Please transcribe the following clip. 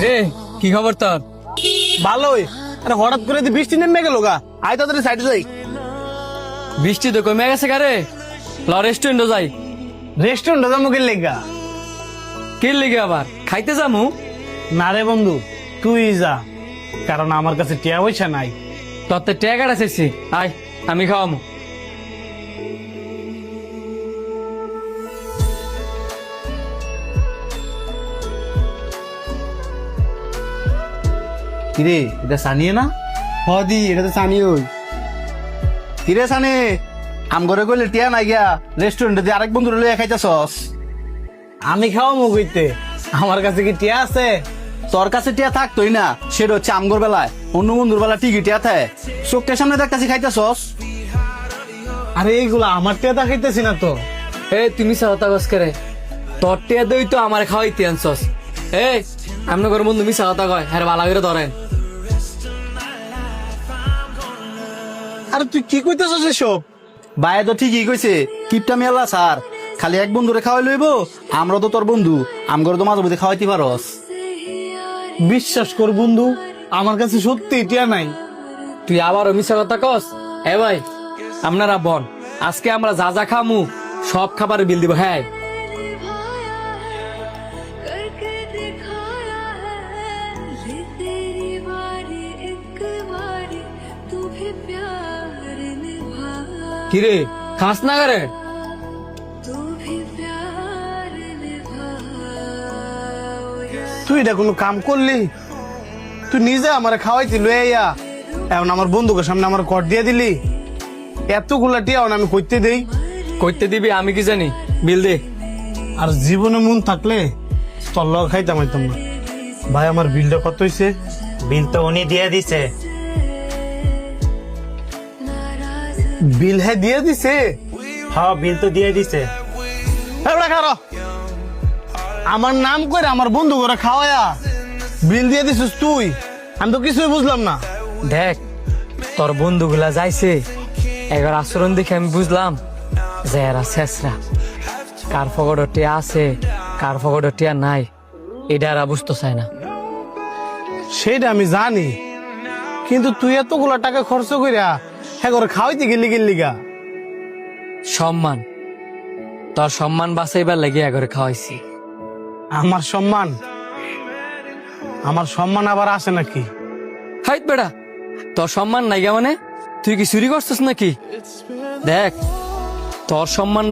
রে কি খবর তোর? ভালোই। আরে হঠাৎ করে বৃষ্টি নেমে গেল গা, আয় তাড়াতাড়ি সাইডে যাই। বৃষ্টি তো কমে গেছে কারে, ল রেস্টুরেন্টে যাই। রেস্টুরেন্টে যাবো কি লেগা? কি লিগে আবার খাইতে যামু? না রে বন্ধু, তুই যা, কারণ আমার কাছে টিয়া পয়সা নাই। তোর তো টাকা চাইছি, আয় আমি খাওয়ামু। কিরে এটা সানিয়ে না? হদি এটা তো জানি। ওই কিরে সানি, আম ঘরে গেলে টিয়া নাই গিয়া রেস্টুরেন্টে যে আরেক বন্ধু লইয়া খাইতেছস। আমি খাওয়া মুগইতে, আমার কাছে কি টিয়া আছে? তোর কাছে টিয়া থাকতোই না, সেটা হচ্ছে আমগর বেলায়, অন্য বন্ধুর বেলা ঠিকই টিয়া থাকে। চোখের সামনে দেখতেছি খাইতেছস। আরে এইগুলা আমার টিয়া তা খাইতেছি না তো। এ তুমি সাহতা গছ করে, তোর টিয়া দই তো আমার খাওয়াইতে আনছস। এ আমনে করে বন্ধু মিশা কথা কয়, হ্যাঁ ভালো করে ধরেন। আরে তুই কি কইতেছস এসব? ভাই তো ঠিকই কইছে, কিপটা মেলা স্যার, খালি এক বন্ধুরে খাওয়াই লইব, আমরা তো তোর বন্ধু, আমগরে তো মাঝে মধ্যে খাওয়াইতে পারস। বিশ্বাস কর বন্ধু, আমার কাছে সত্যি টিয়া নাই। তুই আবারও মিশা কথা কস। এ ভাই আপনারা বন, আজকে আমরা যা যা খামু সব খাবারের বিল দিব। হ্যাঁ কিরে খাস না করে? তুই এটা কোনো কাম করলি? তুই নিজে আমার খাওয়াইতি লইয়া, এখন আমার বন্ধুকে সামনে আমার কর দিয়ে দিলি। এতগুলা টিয়া আমি কইতে দেই? কইতে দিবি আমি কি জানি, বিল দে। আর জীবনে মন থাকলে তোর লগ খাইতাম আইতাম না। ভাই আমার বিলটা কত হইছে? বিল তো উনি দিয়ে দিছে। বিল হ্যাঁ দিয়ে দিছে? হ্যাঁ বিল তো দিয়ে দিছে। আমার নাম করে আমার বন্ধু করে খাওয়ায়া বিল দিয়ে দিছিস তুই? আমি তো কিছুই বুঝলাম না। দেখ তোর বন্ধুগুলা যাইছে, এবার আচরণ দেখে আমি বুঝলাম যে এরা শেষরা। কার ফগড় টিয়া আছে কার ফগড় টিয়া নাই এটা এরা বুঝতে চায় না। সেটা আমি জানি, কিন্তু তুই এতগুলা টাকা খরচ কইরা হ্যাঁ করে খাওয়াইতে গেলি গা। সম্মান, তোর সম্মান বাঁচাইবার লাগে এগরে খাওয়াইছি। আমার সম্মান? আমার সম্মান আবার আসে নাকি? হাইট বেড়া, তোর সম্মান নাই গা মানে? তুই কি চুরি করছিস নাকি? দেখ তোর সম্মান